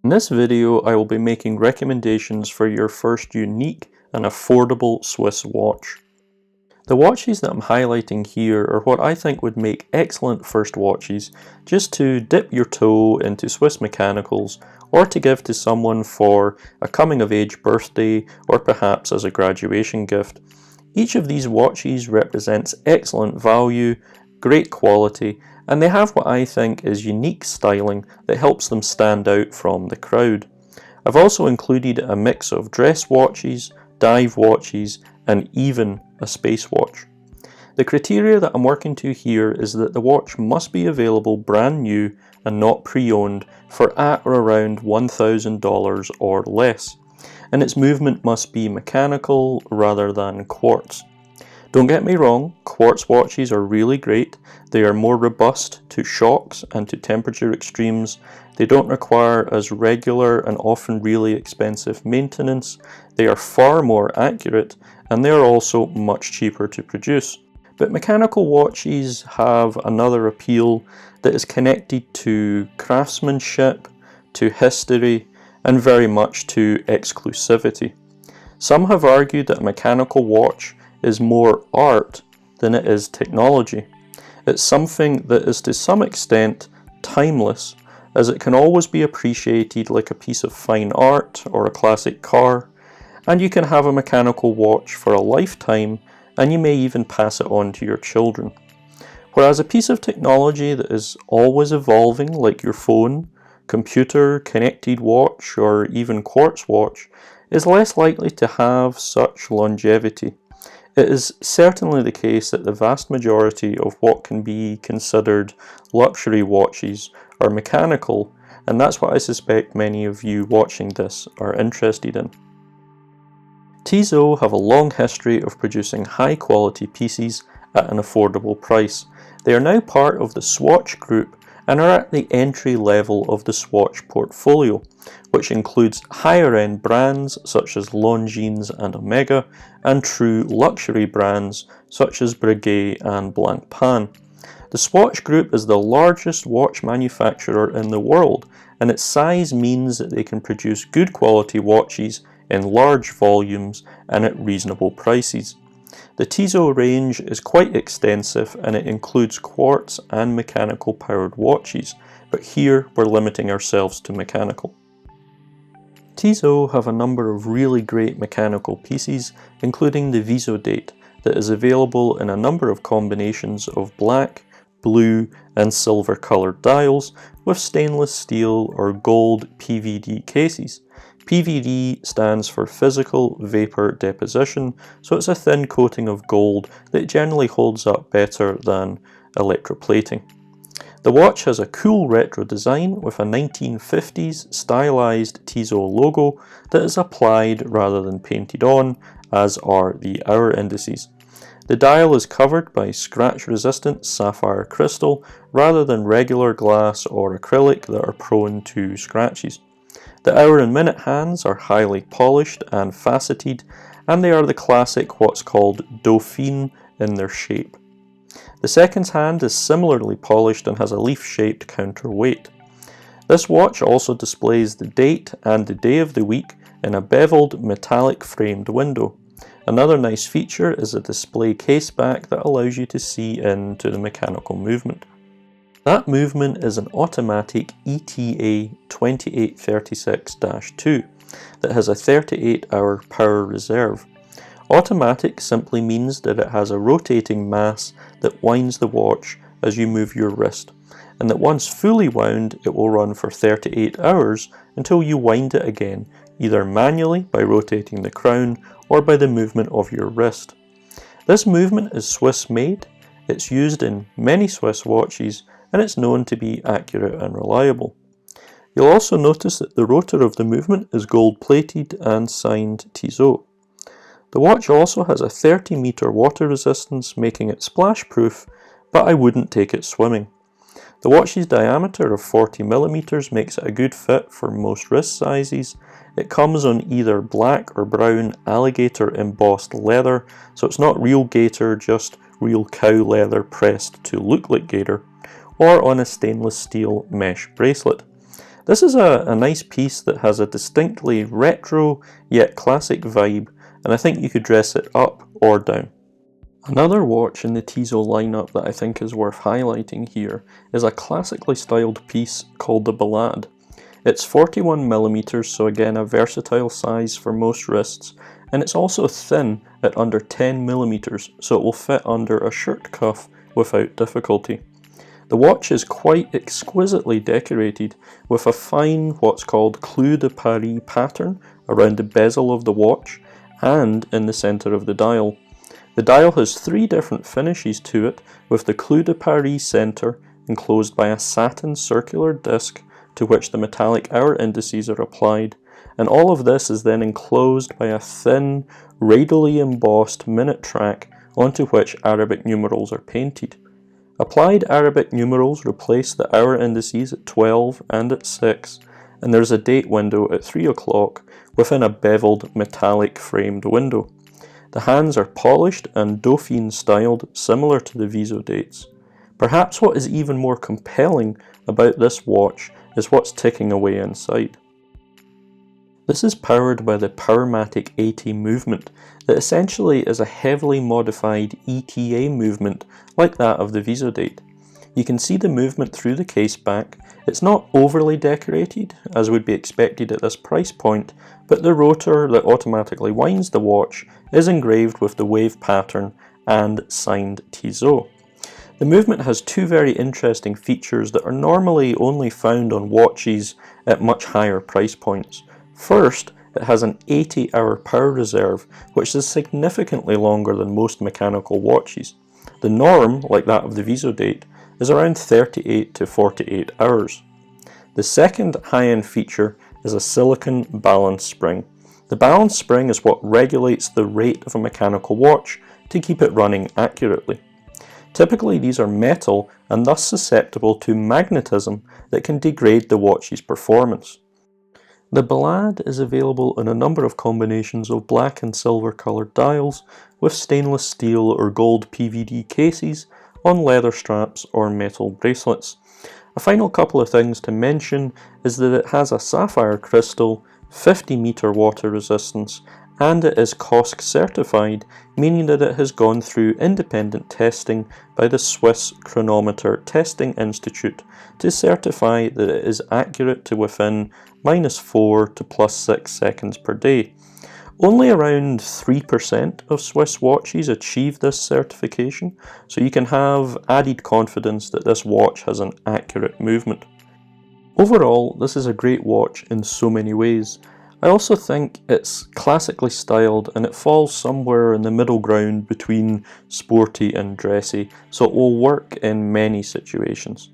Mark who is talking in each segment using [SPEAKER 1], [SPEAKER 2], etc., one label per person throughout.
[SPEAKER 1] In this video, I will be making recommendations for your first unique and affordable Swiss watch. The watches that I'm highlighting here are what I think would make excellent first watches just to dip your toe into Swiss mechanicals or to give to someone for a coming of age birthday or perhaps as a graduation gift. Each of these watches represents excellent value, great quality, and they have what I think is unique styling that helps them stand out from the crowd. I've also included a mix of dress watches, dive watches, and even a space watch. The criteria that I'm working to here is that the watch must be available brand new and not pre-owned for at or around $1,000 or less, and its movement must be mechanical rather than quartz. Don't get me wrong, quartz watches are really great. They are more robust to shocks and to temperature extremes. They don't require as regular and often really expensive maintenance. They are far more accurate and they are also much cheaper to produce. But mechanical watches have another appeal that is connected to craftsmanship, to history, and very much to exclusivity. Some have argued that a mechanical watch is more art than it is technology. It's something that is to some extent timeless, as it can always be appreciated like a piece of fine art or a classic car, and you can have a mechanical watch for a lifetime and you may even pass it on to your children. Whereas a piece of technology that is always evolving, like your phone, computer, connected watch, or even quartz watch, is less likely to have such longevity. It is certainly the case that the vast majority of what can be considered luxury watches are mechanical, and that's what I suspect many of you watching this are interested in. Tissot have a long history of producing high quality pieces at an affordable price. They are now part of the Swatch group and are at the entry level of the Swatch portfolio, which includes higher end brands such as Longines and Omega, and true luxury brands such as Breguet and Blancpain. The Swatch group is the largest watch manufacturer in the world, and its size means that they can produce good quality watches in large volumes and at reasonable prices. The Tissot range is quite extensive and it includes quartz and mechanical powered watches, but here we're limiting ourselves to mechanical. Tissot have a number of really great mechanical pieces, including the Visodate, that is available in a number of combinations of black, blue and silver coloured dials with stainless steel or gold PVD cases. PVD stands for physical vapor deposition, so it's a thin coating of gold that generally holds up better than electroplating. The watch has a cool retro design with a 1950s stylized Tissot logo that is applied rather than painted on, as are the hour indices. The dial is covered by scratch-resistant sapphire crystal rather than regular glass or acrylic that are prone to scratches. The hour and minute hands are highly polished and faceted, and they are the classic what's called Dauphine in their shape. The seconds hand is similarly polished and has a leaf-shaped counterweight. This watch also displays the date and the day of the week in a beveled metallic framed window. Another nice feature is a display case back that allows you to see into the mechanical movement. That movement is an automatic ETA 2836-2 that has a 38-hour power reserve. Automatic simply means that it has a rotating mass that winds the watch as you move your wrist, and that once fully wound it will run for 38 hours until you wind it again, either manually by rotating the crown or by the movement of your wrist. This movement is Swiss made, it's used in many Swiss watches, and it's known to be accurate and reliable. You'll also notice that the rotor of the movement is gold plated and signed Tissot. The watch also has a 30 meter water resistance, making it splash proof, but I wouldn't take it swimming. The watch's diameter of 40 millimeters makes it a good fit for most wrist sizes. It comes on either black or brown alligator embossed leather, so it's not real gator, just real cow leather pressed to look like gator, or on a stainless steel mesh bracelet. This is a nice piece that has a distinctly retro yet classic vibe, and I think you could dress it up or down. Another watch in the Tissot lineup that I think is worth highlighting here is a classically styled piece called the Ballade. It's 41mm, so again a versatile size for most wrists, and it's also thin at under 10mm, so it will fit under a shirt cuff without difficulty. The watch is quite exquisitely decorated with a fine what's called Clou de Paris pattern around the bezel of the watch and in the centre of the dial. The dial has 3 different finishes to it, with the Clou de Paris centre enclosed by a satin circular disc to which the metallic hour indices are applied, and all of this is then enclosed by a thin, radially embossed minute track onto which Arabic numerals are painted. Applied Arabic numerals replace the hour indices at 12 and at 6, and there's a date window at 3 o'clock within a beveled metallic framed window. The hands are polished and Dauphine styled, similar to the Visodates. Perhaps what is even more compelling about this watch is what's ticking away inside. This is powered by the Powermatic 80 movement that essentially is a heavily modified ETA movement like that of the Visodate. You can see the movement through the case back. It's not overly decorated, as would be expected at this price point, but the rotor that automatically winds the watch is engraved with the wave pattern and signed Tissot. The movement has 2 very interesting features that are normally only found on watches at much higher price points. First, it has an 80-hour power reserve, which is significantly longer than most mechanical watches. The norm, like that of the Visodate, is around 38 to 48 hours. The second high-end feature is a silicon balance spring. The balance spring is what regulates the rate of a mechanical watch to keep it running accurately. Typically these are metal and thus susceptible to magnetism that can degrade the watch's performance. The Ballade is available in a number of combinations of black and silver coloured dials with stainless steel or gold PVD cases on leather straps or metal bracelets. A final couple of things to mention is that it has a sapphire crystal, 50 meter water resistance, and it is COSC certified, meaning that it has gone through independent testing by the Swiss Chronometer Testing Institute to certify that it is accurate to within -4 to +6 seconds per day. Only around 3% of Swiss watches achieve this certification, so you can have added confidence that this watch has an accurate movement. Overall, this is a great watch in so many ways. I also think it's classically styled and it falls somewhere in the middle ground between sporty and dressy, so it will work in many situations.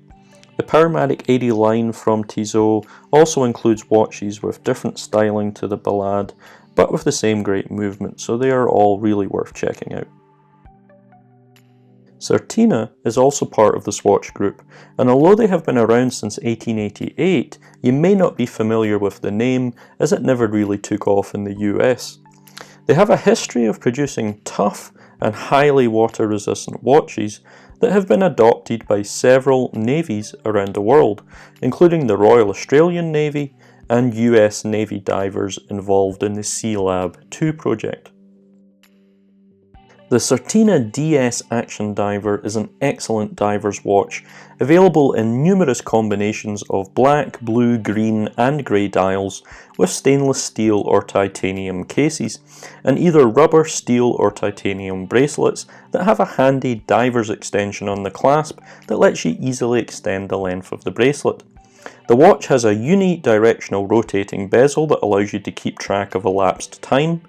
[SPEAKER 1] The Powermatic 80 line from Tissot also includes watches with different styling to the Ballade, but with the same great movement, so they are all really worth checking out. Certina is also part of the Swatch group, and although they have been around since 1888, you may not be familiar with the name as it never really took off in the US. They have a history of producing tough and highly water resistant watches that have been adopted by several navies around the world, including the Royal Australian Navy and US Navy divers involved in the Sea Lab 2 project. The Certina DS Action diver is an excellent diver's watch, available in numerous combinations of black, blue, green and grey dials with stainless steel or titanium cases, and either rubber, steel or titanium bracelets that have a handy diver's extension on the clasp that lets you easily extend the length of the bracelet. The watch has a unidirectional rotating bezel that allows you to keep track of elapsed time.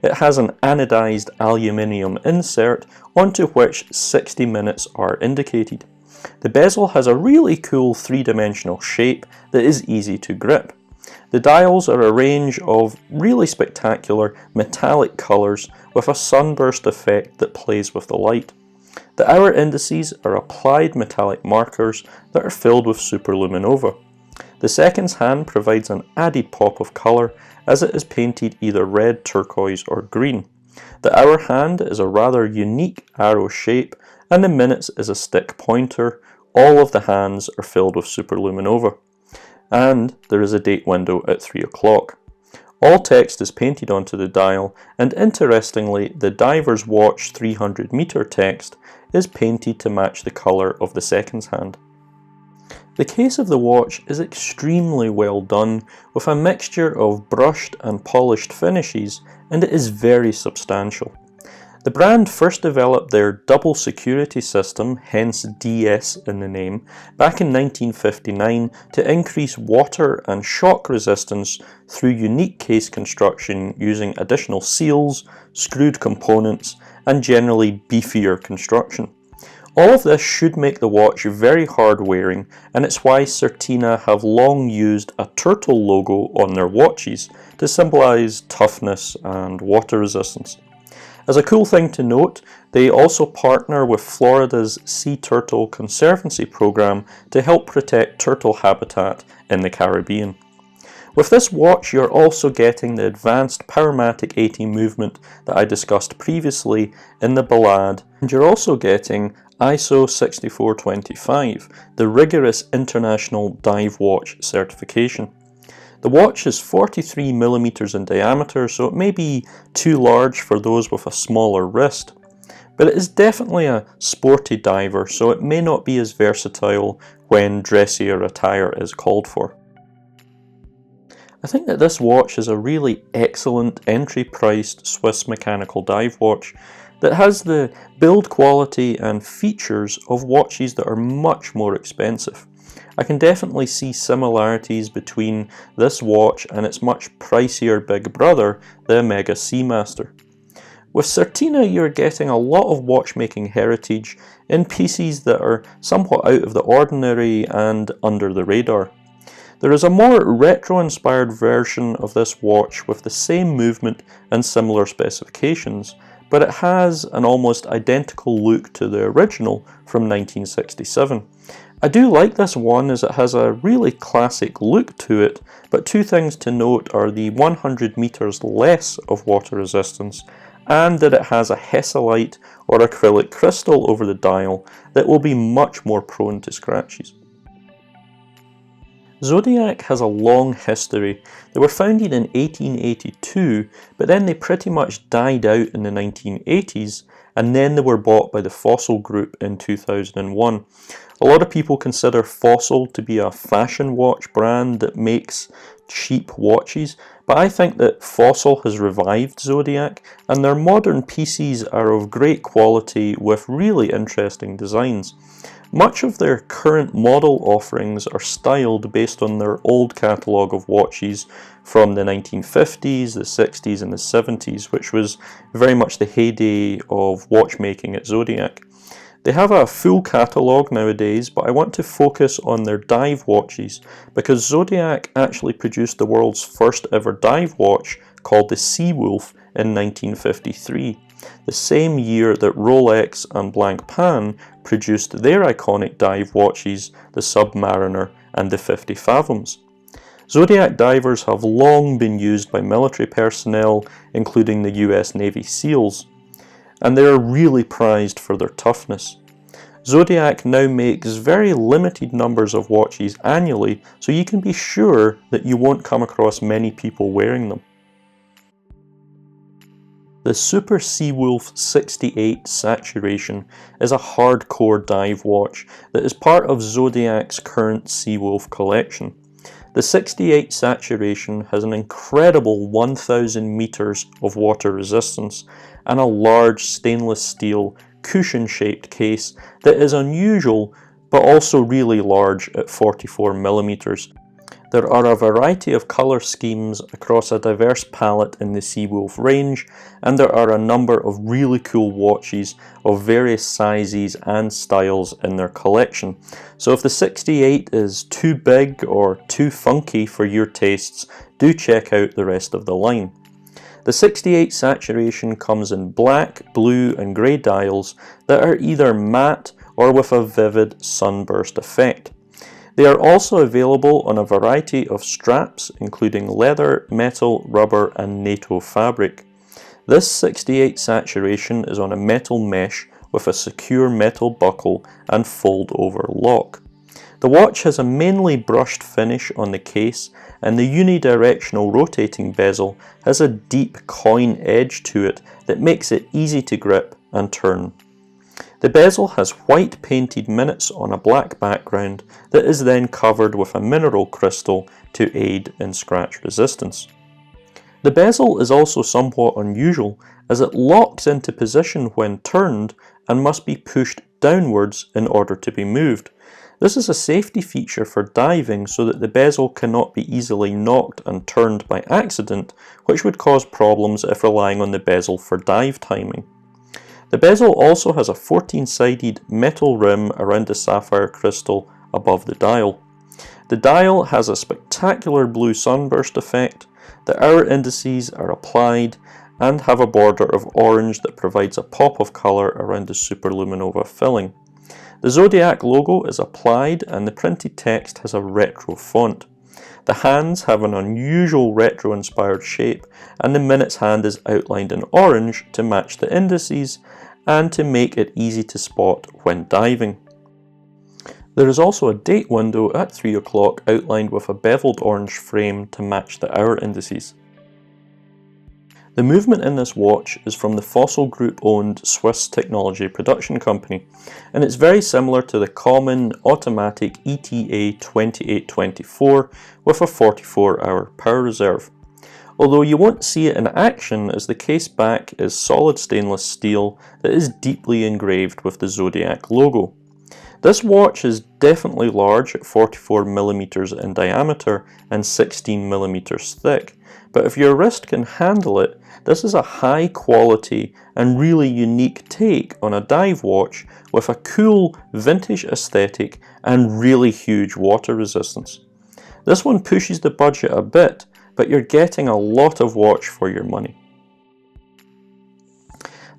[SPEAKER 1] It has an anodized aluminium insert onto which 60 minutes are indicated. The bezel has a really cool 3-dimensional shape that is easy to grip. The dials are a range of really spectacular metallic colours with a sunburst effect that plays with the light. The hour indices are applied metallic markers that are filled with superluminova. The seconds hand provides an added pop of colour as it is painted either red, turquoise or green. The hour hand is a rather unique arrow shape and the minutes is a stick pointer. All of the hands are filled with superluminova. and there is a date window at 3 o'clock. All text is painted onto the dial, and interestingly, the Diver's Watch 300 meter text is painted to match the colour of the seconds hand. The case of the watch is extremely well done, with a mixture of brushed and polished finishes, and it is very substantial. The brand first developed their double security system, hence DS in the name, back in 1959 to increase water and shock resistance through unique case construction using additional seals, screwed components, and generally beefier construction. All of this should make the watch very hard wearing, and it's why Certina have long used a turtle logo on their watches to symbolise toughness and water resistance. As a cool thing to note, they also partner with Florida's Sea Turtle Conservancy program to help protect turtle habitat in the Caribbean. With this watch, you're also getting the advanced Powermatic 80 movement that I discussed previously in the Ballade, and you're also getting ISO 6425, the rigorous international dive watch certification. The watch is 43mm in diameter, so it may be too large for those with a smaller wrist, but it is definitely a sporty diver, so it may not be as versatile when dressier attire is called for. I think that this watch is a really excellent entry-priced Swiss mechanical dive watch that has the build quality and features of watches that are much more expensive. I can definitely see similarities between this watch and its much pricier big brother, the Omega Seamaster. With Certina, you're getting a lot of watchmaking heritage in pieces that are somewhat out of the ordinary and under the radar. There is a more retro-inspired version of this watch with the same movement and similar specifications, but it has an almost identical look to the original from 1967. I do like this one as it has a really classic look to it, but two things to note are the 100 meters less of water resistance and that it has a Hesselite or acrylic crystal over the dial that will be much more prone to scratches. Zodiac has a long history. They were founded in 1882, but then they pretty much died out in the 1980s, and then they were bought by the Fossil Group in 2001. A lot of people consider Fossil to be a fashion watch brand that makes cheap watches, but I think that Fossil has revived Zodiac, and their modern pieces are of great quality with really interesting designs. Much of their current model offerings are styled based on their old catalogue of watches from the 1950s, the 60s and the 70s, which was very much the heyday of watchmaking at Zodiac. They have a full catalogue nowadays, but I want to focus on their dive watches because Zodiac actually produced the world's first ever dive watch called the Seawolf in 1953, the same year that Rolex and Blancpain produced their iconic dive watches, the Submariner and the 50 Fathoms. Zodiac divers have long been used by military personnel, including the US Navy SEALs, and they are really prized for their toughness. Zodiac now makes very limited numbers of watches annually, so you can be sure that you won't come across many people wearing them. The Super Seawolf 68 Saturation is a hardcore dive watch that is part of Zodiac's current Seawolf collection. The 68 Saturation has an incredible 1000 meters of water resistance and a large stainless steel cushion-shaped case that is unusual but also really large at 44 millimeters. There are a variety of colour schemes across a diverse palette in the Seawolf range, and there are a number of really cool watches of various sizes and styles in their collection. So if the 68 is too big or too funky for your tastes, do check out the rest of the line. The 68 Saturation comes in black, blue and grey dials that are either matte or with a vivid sunburst effect. They are also available on a variety of straps, including leather, metal, rubber and NATO fabric. This 68 Saturation is on a metal mesh with a secure metal buckle and fold-over lock. The watch has a mainly brushed finish on the case, and the unidirectional rotating bezel has a deep coin edge to it that makes it easy to grip and turn. The bezel has white painted minutes on a black background that is then covered with a mineral crystal to aid in scratch resistance. The bezel is also somewhat unusual as it locks into position when turned and must be pushed downwards in order to be moved. This is a safety feature for diving so that the bezel cannot be easily knocked and turned by accident, which would cause problems if relying on the bezel for dive timing. The bezel also has a 14-sided metal rim around the sapphire crystal above the dial. The dial has a spectacular blue sunburst effect, the hour indices are applied and have a border of orange that provides a pop of colour around the superluminova filling. The Zodiac logo is applied and the printed text has a retro font. The hands have an unusual retro-inspired shape and the minutes hand is outlined in orange to match the indices and to make it easy to spot when diving. There is also a date window at 3 o'clock outlined with a beveled orange frame to match the hour indices. The movement in this watch is from the Fossil Group owned Swiss technology production company, and it's very similar to the common automatic ETA 2824 with a 44-hour power reserve. Although you won't see it in action as the case back is solid stainless steel that is deeply engraved with the Zodiac logo. This watch is definitely large at 44mm in diameter and 16mm thick, but if your wrist can handle it, this is a high quality and really unique take on a dive watch with a cool vintage aesthetic and really huge water resistance. This one pushes the budget a bit, but you're getting a lot of watch for your money.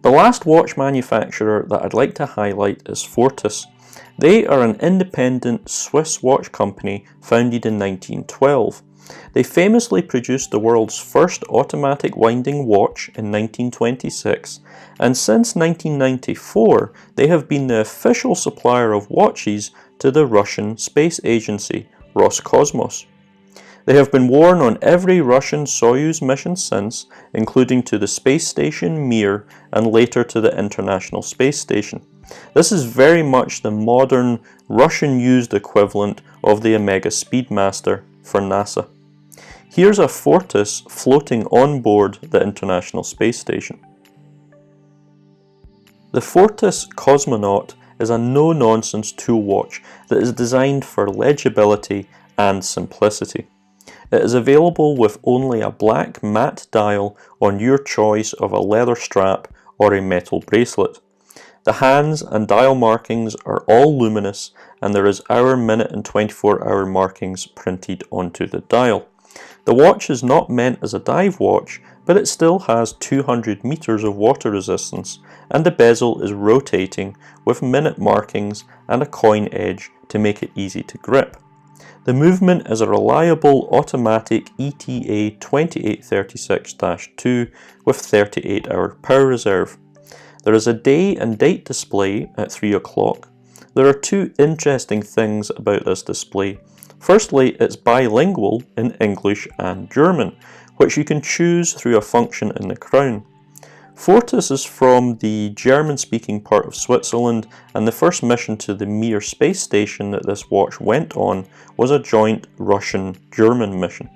[SPEAKER 1] The last watch manufacturer that I'd like to highlight is Fortis. They are an independent Swiss watch company founded in 1912. They famously produced the world's first automatic winding watch in 1926, and since 1994 they have been the official supplier of watches to the Russian space agency, Roscosmos. They have been worn on every Russian Soyuz mission since, including to the space station Mir and later to the International Space Station. This is very much the modern Russian-used equivalent of the Omega Speedmaster for NASA. Here's a Fortis floating on board the International Space Station. The Fortis Cosmonaut is a no-nonsense tool watch that is designed for legibility and simplicity. It is available with only a black matte dial on your choice of a leather strap or a metal bracelet. The hands and dial markings are all luminous and there is hour, minute and 24-hour markings printed onto the dial. The watch is not meant as a dive watch, but it still has 200 meters of water resistance and the bezel is rotating with minute markings and a coin edge to make it easy to grip. The movement is a reliable automatic ETA 2836-2 with 38-hour power reserve. There is a day and date display at 3 o'clock. There are two interesting things about this display. Firstly, it's bilingual in English and German, which you can choose through a function in the crown. Fortis is from the German-speaking part of Switzerland, and the first mission to the Mir space station that this watch went on was a joint Russian-German mission.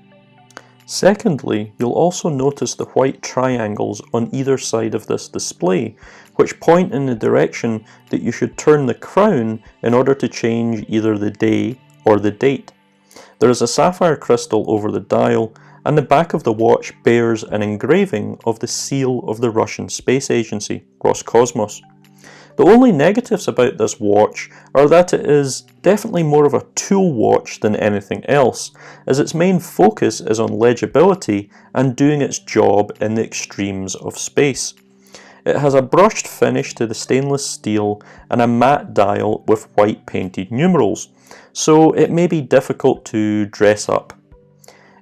[SPEAKER 1] Secondly, you'll also notice the white triangles on either side of this display, which point in the direction that you should turn the crown in order to change either the day or the date. There is a sapphire crystal over the dial, and the back of the watch bears an engraving of the seal of the Russian space agency, Roscosmos. The only negatives about this watch are that it is definitely more of a tool watch than anything else, as its main focus is on legibility and doing its job in the extremes of space. It has a brushed finish to the stainless steel and a matte dial with white painted numerals, so it may be difficult to dress up.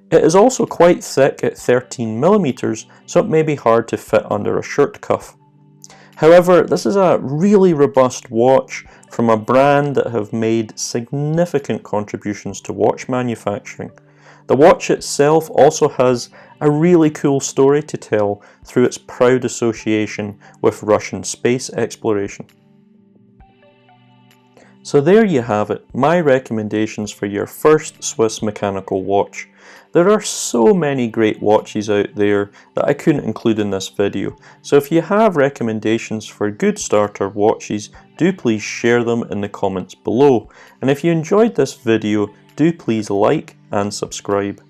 [SPEAKER 1] It is also quite thick at 13mm, so it may be hard to fit under a shirt cuff. However, this is a really robust watch from a brand that have made significant contributions to watch manufacturing. The watch itself also has a really cool story to tell through its proud association with Russian space exploration. So there you have it, my recommendations for your first Swiss mechanical watch. There are so many great watches out there that I couldn't include in this video, so if you have recommendations for good starter watches, do please share them in the comments below. And if you enjoyed this video, do please like and subscribe.